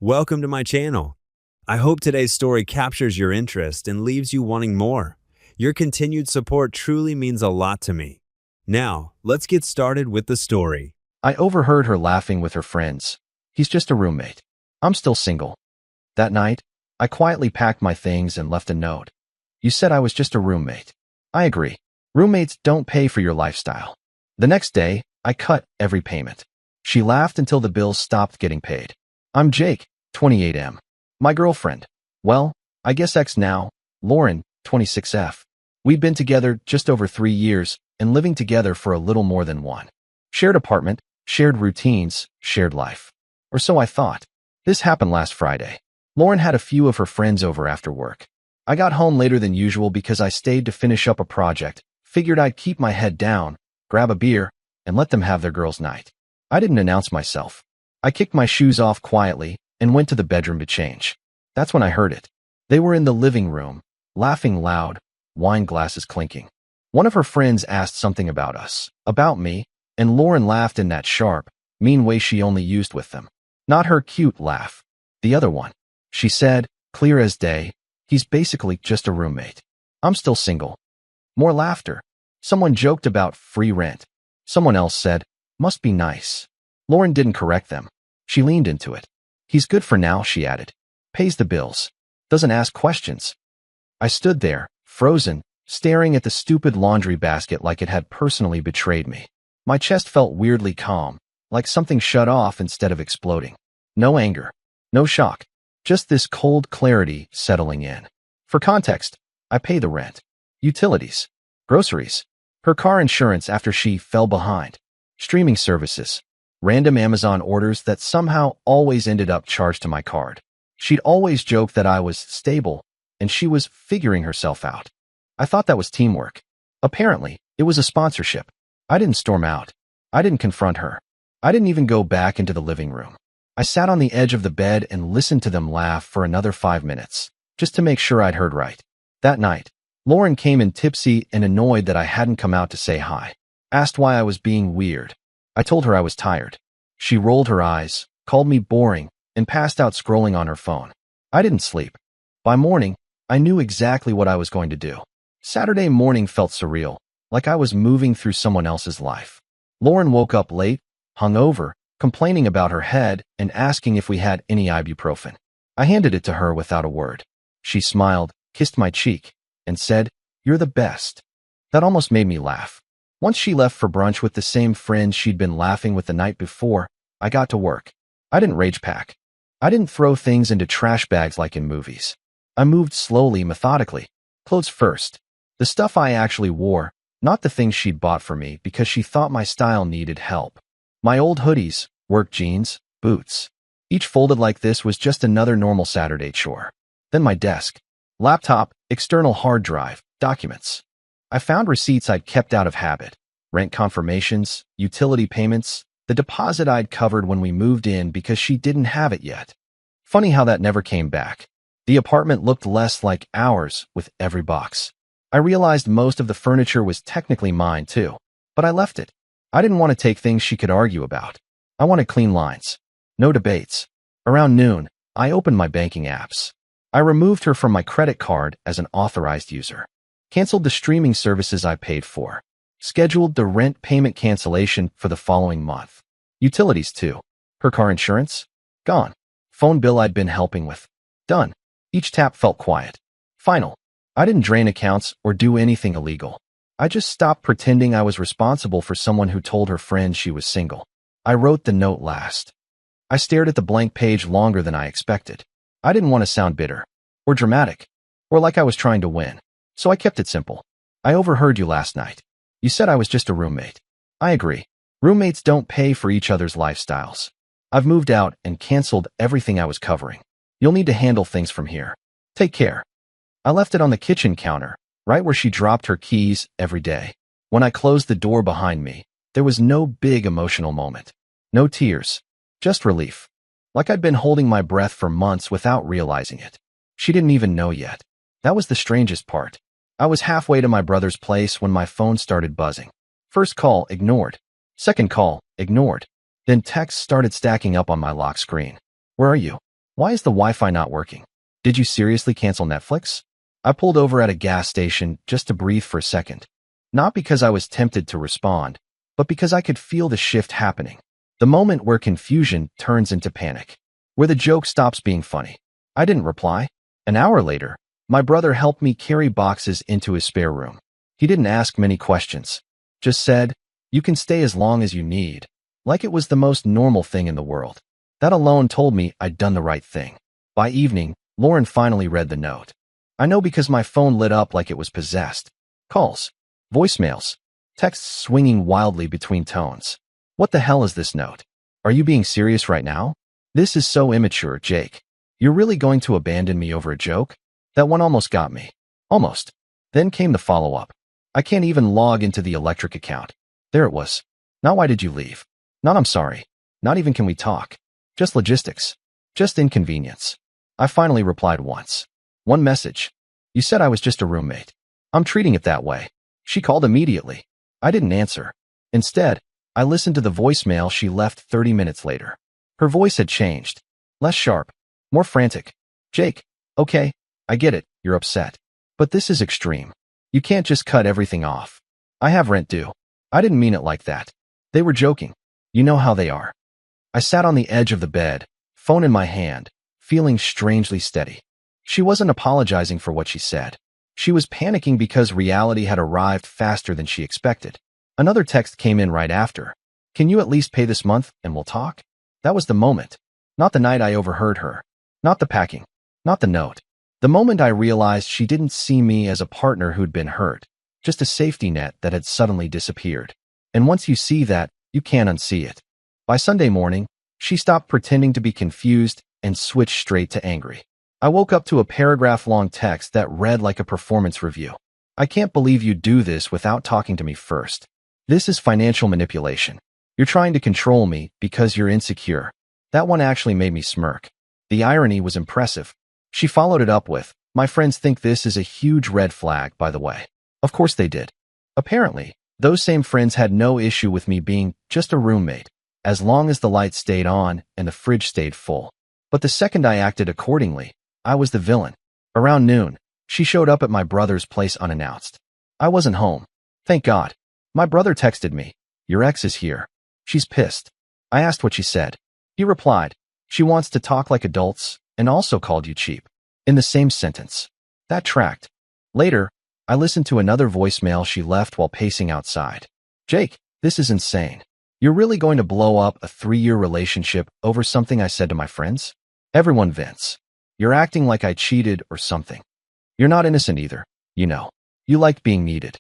Welcome to my channel. I hope today's story captures your interest and leaves you wanting more. Your continued support truly means a lot to me. Now, let's get started with the story. I overheard her laughing with her friends. He's just a roommate. I'm still single. That night, I quietly packed my things and left a note. You said I was just a roommate. I agree. Roommates don't pay for your lifestyle. The next day, I cut every payment. She laughed until the bills stopped getting paid. I'm Jake, 28M. My girlfriend. Well, I guess ex now, Lauren, 26F. We'd been together just over 3 years and living together for a little more than one. Shared apartment, shared routines, shared life. Or so I thought. This happened last Friday. Lauren had a few of her friends over after work. I got home later than usual because I stayed to finish up a project, figured I'd keep my head down, grab a beer, and let them have their girls' night. I didn't announce myself. I kicked my shoes off quietly and went to the bedroom to change. That's when I heard it. They were in the living room, laughing loud, wine glasses clinking. One of her friends asked something about us, about me, and Lauren laughed in that sharp, mean way she only used with them. Not her cute laugh. The other one. She said, clear as day, he's basically just a roommate. I'm still single. More laughter. Someone joked about free rent. Someone else said, must be nice. Lauren didn't correct them. She leaned into it. He's good for now, she added. Pays the bills. Doesn't ask questions. I stood there, frozen, staring at the stupid laundry basket like it had personally betrayed me. My chest felt weirdly calm, like something shut off instead of exploding. No anger. No shock. Just this cold clarity settling in. For context, I pay the rent, utilities, groceries, her car insurance after she fell behind, streaming services, random Amazon orders that somehow always ended up charged to my card. She'd always joked that I was stable, and she was figuring herself out. I thought that was teamwork. Apparently, it was a sponsorship. I didn't storm out. I didn't confront her. I didn't even go back into the living room. I sat on the edge of the bed and listened to them laugh for another 5 minutes, just to make sure I'd heard right. That night, Lauren came in tipsy and annoyed that I hadn't come out to say hi. Asked why I was being weird. I told her I was tired. She rolled her eyes, called me boring, and passed out scrolling on her phone. I didn't sleep. By morning, I knew exactly what I was going to do. Saturday morning felt surreal, like I was moving through someone else's life. Lauren woke up late, hungover, complaining about her head and asking if we had any ibuprofen. I handed it to her without a word. She smiled, kissed my cheek, and said, "You're the best." That almost made me laugh. Once she left for brunch with the same friends she'd been laughing with the night before, I got to work. I didn't rage pack. I didn't throw things into trash bags like in movies. I moved slowly, methodically. Clothes first. The stuff I actually wore, not the things she'd bought for me because she thought my style needed help. My old hoodies, work jeans, boots. Each folded like this was just another normal Saturday chore. Then my desk. Laptop, external hard drive, documents. I found receipts I'd kept out of habit. Rent confirmations, utility payments, the deposit I'd covered when we moved in because she didn't have it yet. Funny how that never came back. The apartment looked less like ours with every box. I realized most of the furniture was technically mine too, but I left it. I didn't want to take things she could argue about. I wanted clean lines. No debates. Around noon, I opened my banking apps. I removed her from my credit card as an authorized user. Canceled the streaming services I paid for. Scheduled the rent payment cancellation for the following month. Utilities too. Her car insurance? Gone. Phone bill I'd been helping with? Done. Each tap felt quiet. Final. I didn't drain accounts or do anything illegal. I just stopped pretending I was responsible for someone who told her friends she was single. I wrote the note last. I stared at the blank page longer than I expected. I didn't want to sound bitter, or dramatic, or like I was trying to win. So I kept it simple. I overheard you last night. You said I was just a roommate. I agree. Roommates don't pay for each other's lifestyles. I've moved out and canceled everything I was covering. You'll need to handle things from here. Take care. I left it on the kitchen counter, right where she dropped her keys every day. When I closed the door behind me, there was no big emotional moment. No tears. Just relief. Like I'd been holding my breath for months without realizing it. She didn't even know yet. That was the strangest part. I was halfway to my brother's place when my phone started buzzing. First call, ignored. Second call, ignored. Then texts started stacking up on my lock screen. Where are you? Why is the Wi-Fi not working? Did you seriously cancel Netflix? I pulled over at a gas station just to breathe for a second. Not because I was tempted to respond, but because I could feel the shift happening. The moment where confusion turns into panic. Where the joke stops being funny. I didn't reply. An hour later, my brother helped me carry boxes into his spare room. He didn't ask many questions. Just said, "You can stay as long as you need." Like it was the most normal thing in the world. That alone told me I'd done the right thing. By evening, Lauren finally read the note. I know because my phone lit up like it was possessed. Calls, voicemails, texts swinging wildly between tones. What the hell is this note? Are you being serious right now? This is so immature, Jake. You're really going to abandon me over a joke? That one almost got me. Almost. Then came the follow-up. I can't even log into the electric account. There it was. Not why did you leave? Not I'm sorry. Not even can we talk. Just logistics. Just inconvenience. I finally replied once. One message. You said I was just a roommate. I'm treating it that way. She called immediately. I didn't answer. Instead, I listened to the voicemail she left 30 minutes later. Her voice had changed. Less sharp. More frantic. Jake, okay, I get it, you're upset. But this is extreme. You can't just cut everything off. I have rent due. I didn't mean it like that. They were joking. You know how they are. I sat on the edge of the bed, phone in my hand, feeling strangely steady. She wasn't apologizing for what she said. She was panicking because reality had arrived faster than she expected. Another text came in right after. Can you at least pay this month and we'll talk? That was the moment. Not the night I overheard her. Not the packing. Not the note. The moment I realized she didn't see me as a partner who'd been hurt. Just a safety net that had suddenly disappeared. And once you see that, you can't unsee it. By Sunday morning, she stopped pretending to be confused and switched straight to angry. I woke up to a paragraph-long text that read like a performance review. I can't believe you do this without talking to me first. This is financial manipulation. You're trying to control me because you're insecure. That one actually made me smirk. The irony was impressive. She followed it up with, my friends think this is a huge red flag, by the way. Of course they did. Apparently, those same friends had no issue with me being just a roommate, as long as the lights stayed on and the fridge stayed full. But the second I acted accordingly, I was the villain. Around noon, she showed up at my brother's place unannounced. I wasn't home. Thank God. My brother texted me, your ex is here. She's pissed. I asked what she said. He replied, she wants to talk like adults and also called you cheap. In the same sentence. That tracked. Later, I listened to another voicemail she left while pacing outside. Jake, this is insane. You're really going to blow up a 3-year relationship over something I said to my friends? Everyone vents. You're acting like I cheated or something. You're not innocent either, you know. You liked being needed.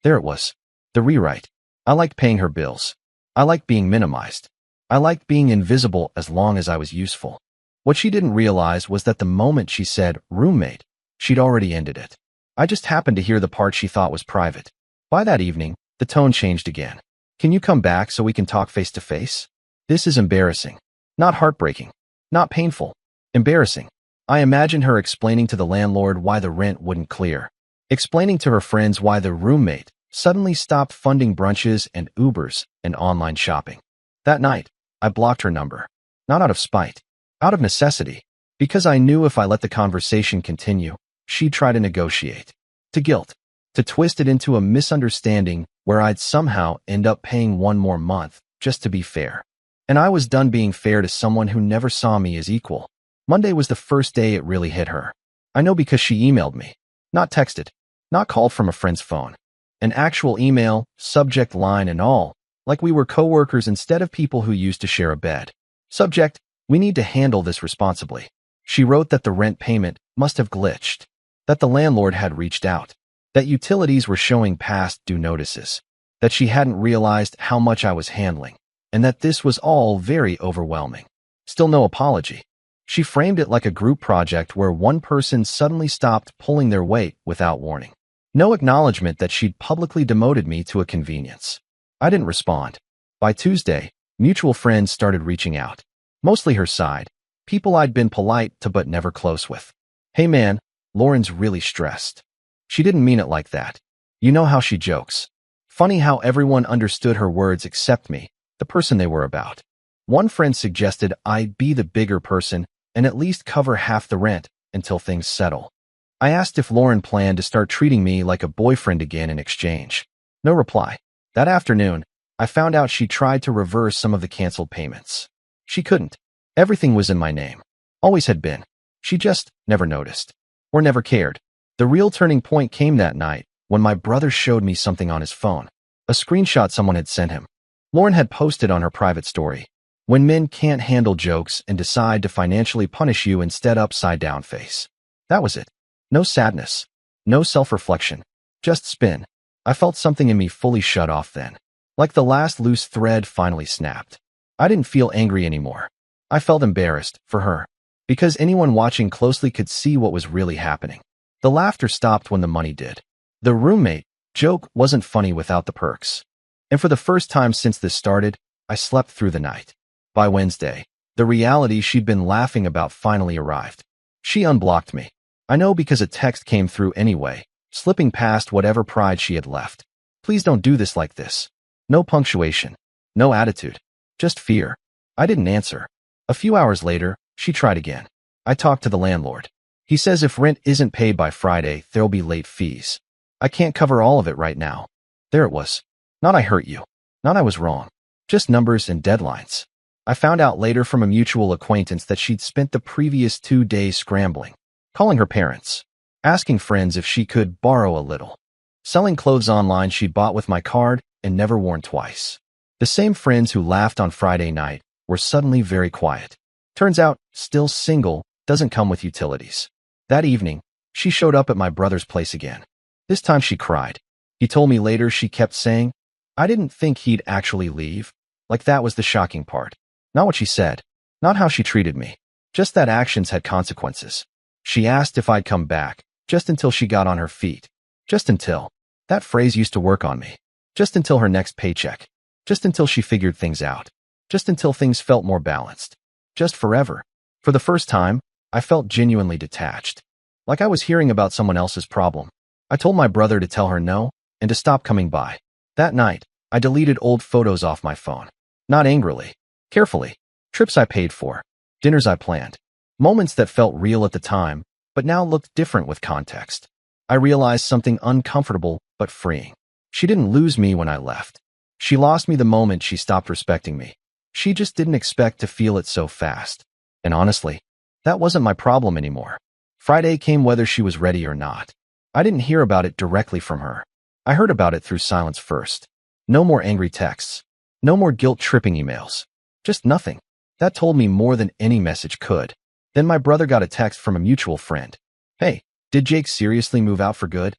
There it was. The rewrite. I liked paying her bills. I liked being minimized. I liked being invisible as long as I was useful. What she didn't realize was that the moment she said roommate, she'd already ended it. I just happened to hear the part she thought was private. By that evening, the tone changed again. Can you come back so we can talk face to face? This is embarrassing. Not heartbreaking. Not painful. Embarrassing. I imagined her explaining to the landlord why the rent wouldn't clear. Explaining to her friends why the roommate suddenly stopped funding brunches and Ubers and online shopping. That night, I blocked her number. Not out of spite. Out of necessity. Because I knew if I let the conversation continue, she'd try to negotiate. To guilt. To twist it into a misunderstanding where I'd somehow end up paying one more month, just to be fair. And I was done being fair to someone who never saw me as equal. Monday was the first day it really hit her. I know because she emailed me. Not texted. Not called from a friend's phone. An actual email, subject line and all, like we were coworkers instead of people who used to share a bed. Subject, we need to handle this responsibly. She wrote that the rent payment must have glitched, that the landlord had reached out, that utilities were showing past due notices, that she hadn't realized how much I was handling, and that this was all very overwhelming. Still no apology. She framed it like a group project where one person suddenly stopped pulling their weight without warning. No acknowledgement that she'd publicly demoted me to a convenience. I didn't respond. By Tuesday, mutual friends started reaching out. Mostly her side. People I'd been polite to but never close with. Hey man, Lauren's really stressed. She didn't mean it like that. You know how she jokes. Funny how everyone understood her words except me, the person they were about. One friend suggested I be the bigger person and at least cover half the rent until things settle. I asked if Lauren planned to start treating me like a boyfriend again in exchange. No reply. That afternoon, I found out she tried to reverse some of the canceled payments. She couldn't. Everything was in my name. Always had been. She just never noticed. Or never cared. The real turning point came that night when my brother showed me something on his phone. A screenshot someone had sent him. Lauren had posted on her private story, "When men can't handle jokes and decide to financially punish you instead, upside down face." That was it. No sadness. No self-reflection. Just spin. I felt something in me fully shut off then. Like the last loose thread finally snapped. I didn't feel angry anymore. I felt embarrassed for her. Because anyone watching closely could see what was really happening. The laughter stopped when the money did. The roommate joke wasn't funny without the perks. And for the first time since this started, I slept through the night. By Wednesday, the reality she'd been laughing about finally arrived. She unblocked me. I know because a text came through anyway, slipping past whatever pride she had left. "Please don't do this like this." No punctuation. No attitude. Just fear. I didn't answer. A few hours later, she tried again. I talked to the landlord. He says if rent isn't paid by Friday, there'll be late fees. I can't cover all of it right now. There it was. Not "I hurt you." Not "I was wrong." Just numbers and deadlines. I found out later from a mutual acquaintance that she'd spent the previous 2 days scrambling, calling her parents, asking friends if she could borrow a little, selling clothes online she'd bought with my card and never worn twice. The same friends who laughed on Friday night were suddenly very quiet. Turns out, still single doesn't come with utilities. That evening, she showed up at my brother's place again. This time she cried. He told me later she kept saying, "I didn't think he'd actually leave." Like that was the shocking part. Not what she said. Not how she treated me. Just that actions had consequences. She asked if I'd come back, just until she got on her feet. Just until. That phrase used to work on me. Just until her next paycheck. Just until she figured things out. Just until things felt more balanced. Just forever. For the first time, I felt genuinely detached. Like I was hearing about someone else's problem. I told my brother to tell her no, and to stop coming by. That night, I deleted old photos off my phone. Not angrily. Carefully. Trips I paid for. Dinners I planned. Moments that felt real at the time, but now looked different with context. I realized something uncomfortable but freeing. She didn't lose me when I left. She lost me the moment she stopped respecting me. She just didn't expect to feel it so fast. And honestly, that wasn't my problem anymore. Friday came whether she was ready or not. I didn't hear about it directly from her. I heard about it through silence first. No more angry texts. No more guilt-tripping emails. Just nothing. That told me more than any message could. Then my brother got a text from a mutual friend. "Hey, did Jake seriously move out for good?"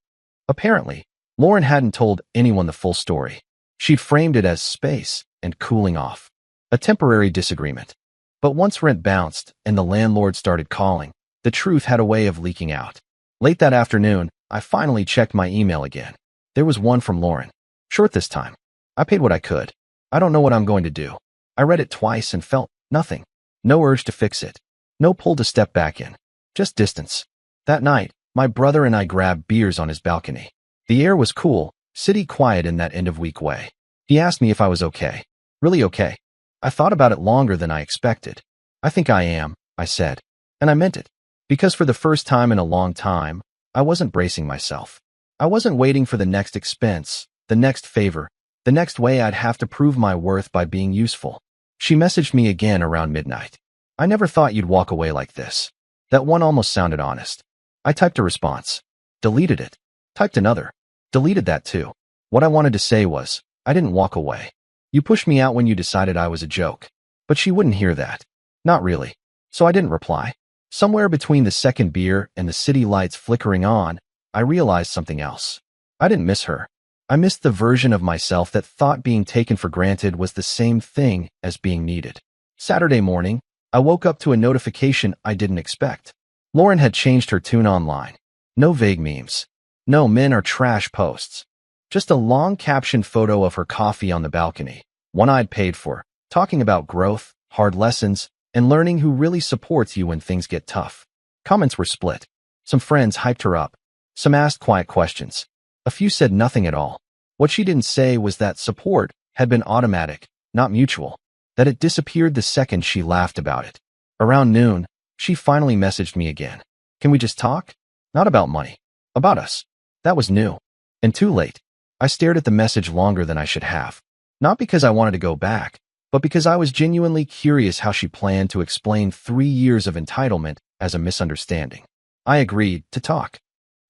Apparently, Lauren hadn't told anyone the full story. She'd framed it as space and cooling off. A temporary disagreement. But once rent bounced and the landlord started calling, the truth had a way of leaking out. Late that afternoon, I finally checked my email again. There was one from Lauren. Short this time. "I paid what I could. I don't know what I'm going to do." I read it twice and felt nothing. No urge to fix it. No pull to step back in. Just distance. That night, my brother and I grabbed beers on his balcony. The air was cool, city quiet in that end-of-week way. He asked me if I was okay. Really okay. I thought about it longer than I expected. "I think I am," I said. And I meant it. Because for the first time in a long time, I wasn't bracing myself. I wasn't waiting for the next expense, the next favor, the next way I'd have to prove my worth by being useful. She messaged me again around midnight. "I never thought you'd walk away like this." That one almost sounded honest. I typed a response. Deleted it. Typed another. Deleted that too. What I wanted to say was, "I didn't walk away. You pushed me out when you decided I was a joke." But she wouldn't hear that. Not really. So I didn't reply. Somewhere between the second beer and the city lights flickering on, I realized something else. I didn't miss her. I missed the version of myself that thought being taken for granted was the same thing as being needed. Saturday morning, I woke up to a notification I didn't expect. Lauren had changed her tune online. No vague memes. No "men are trash" posts. Just a long captioned photo of her coffee on the balcony, one I'd paid for, talking about growth, hard lessons, and learning who really supports you when things get tough. Comments were split. Some friends hyped her up. Some asked quiet questions. A few said nothing at all. What she didn't say was that support had been automatic, not mutual. That it disappeared the second she laughed about it. Around noon, She finally messaged me again. Can we just talk? Not about money. About us. That was new. And too late. I stared at the message longer than I should have. Not because I wanted to go back, but because I was genuinely curious how she planned to explain 3 years of entitlement as a misunderstanding. I agreed to talk.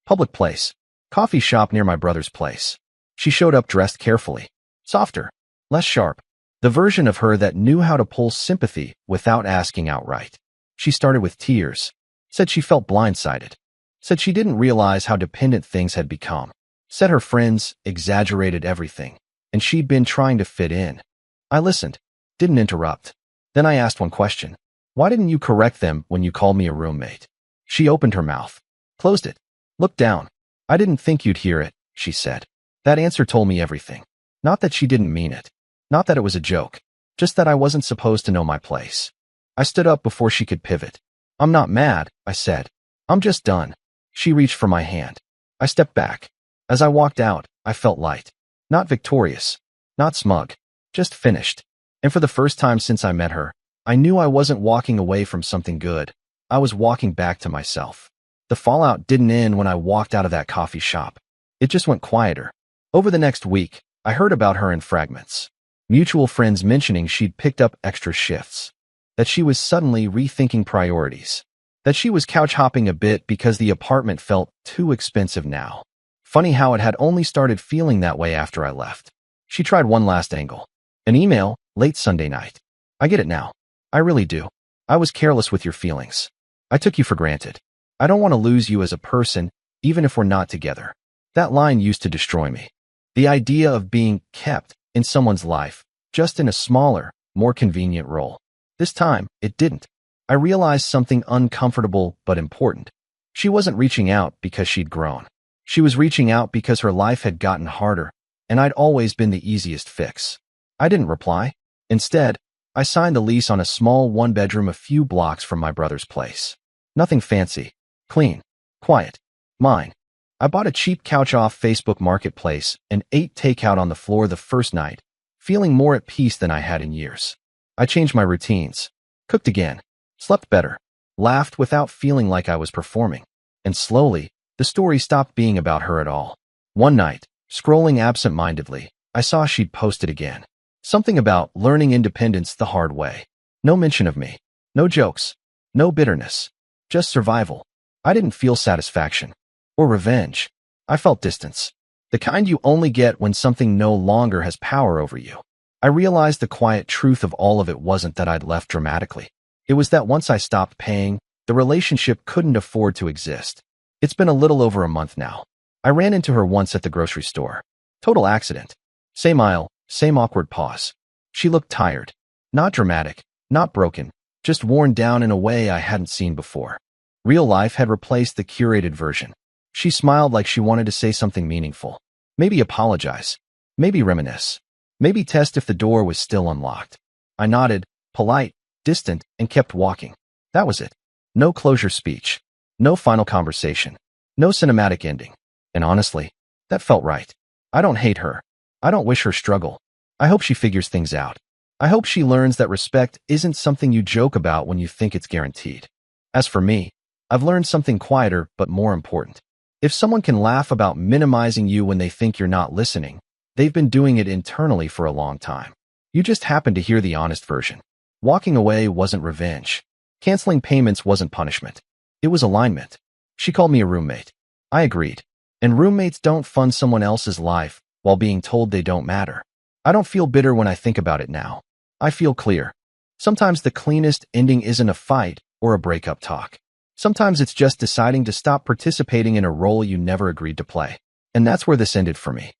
Public place. Coffee shop near my brother's place. She showed up dressed carefully. Softer. Less sharp. The version of her that knew how to pull sympathy without asking outright. She started with tears. Said she felt blindsided. Said she didn't realize how dependent things had become. Said her friends exaggerated everything, and she'd been trying to fit in. I listened. Didn't interrupt. Then I asked one question. Why didn't you correct them when you called me a roommate? She opened her mouth. Closed it. Looked down. I didn't think you'd hear it, she said. That answer told me everything. Not that she didn't mean it. Not that it was a joke. Just that I wasn't supposed to know my place. I stood up before she could pivot. I'm not mad, I said. I'm just done. She reached for my hand. I stepped back. As I walked out, I felt light. Not victorious. Not smug. Just finished. And for the first time since I met her, I knew I wasn't walking away from something good. I was walking back to myself. The fallout didn't end when I walked out of that coffee shop. It just went quieter. Over the next week, I heard about her in fragments. Mutual friends mentioning she'd picked up extra shifts. That she was suddenly rethinking priorities. That she was couch hopping a bit because the apartment felt too expensive now. Funny how it had only started feeling that way after I left. She tried one last angle. An email, late Sunday night. I get it now. I really do. I was careless with your feelings. I took you for granted. I don't want to lose you as a person, even if we're not together. That line used to destroy me. The idea of being kept in someone's life, just in a smaller, more convenient role. This time, it didn't. I realized something uncomfortable but important. She wasn't reaching out because she'd grown. She was reaching out because her life had gotten harder, and I'd always been the easiest fix. I didn't reply. Instead, I signed the lease on a small one-bedroom a few blocks from my brother's place. Nothing fancy. Clean. Quiet. Mine. I bought a cheap couch off Facebook Marketplace and ate takeout on the floor the first night, feeling more at peace than I had in years. I changed my routines. Cooked again. Slept better. Laughed without feeling like I was performing. And slowly, the story stopped being about her at all. One night, scrolling absent-mindedly, I saw she'd posted again. Something about learning independence the hard way. No mention of me. No jokes. No bitterness. Just survival. I didn't feel satisfaction. Or revenge. I felt distance. The kind you only get when something no longer has power over you. I realized the quiet truth of all of it wasn't that I'd left dramatically. It was that once I stopped paying, the relationship couldn't afford to exist. It's been a little over a month now. I ran into her once at the grocery store. Total accident. Same aisle, same awkward pause. She looked tired. Not dramatic, not broken, just worn down in a way I hadn't seen before. Real life had replaced the curated version. She smiled like she wanted to say something meaningful. Maybe apologize. Maybe reminisce. Maybe test if the door was still unlocked. I nodded, polite, distant, and kept walking. That was it. No closure speech. No final conversation. No cinematic ending. And honestly, that felt right. I don't hate her. I don't wish her struggle. I hope she figures things out. I hope she learns that respect isn't something you joke about when you think it's guaranteed. As for me, I've learned something quieter but more important. If someone can laugh about minimizing you when they think you're not listening, they've been doing it internally for a long time. You just happened to hear the honest version. Walking away wasn't revenge. Canceling payments wasn't punishment. It was alignment. She called me a roommate. I agreed. And roommates don't fund someone else's life while being told they don't matter. I don't feel bitter when I think about it now. I feel clear. Sometimes the cleanest ending isn't a fight or a breakup talk. Sometimes it's just deciding to stop participating in a role you never agreed to play. And that's where this ended for me.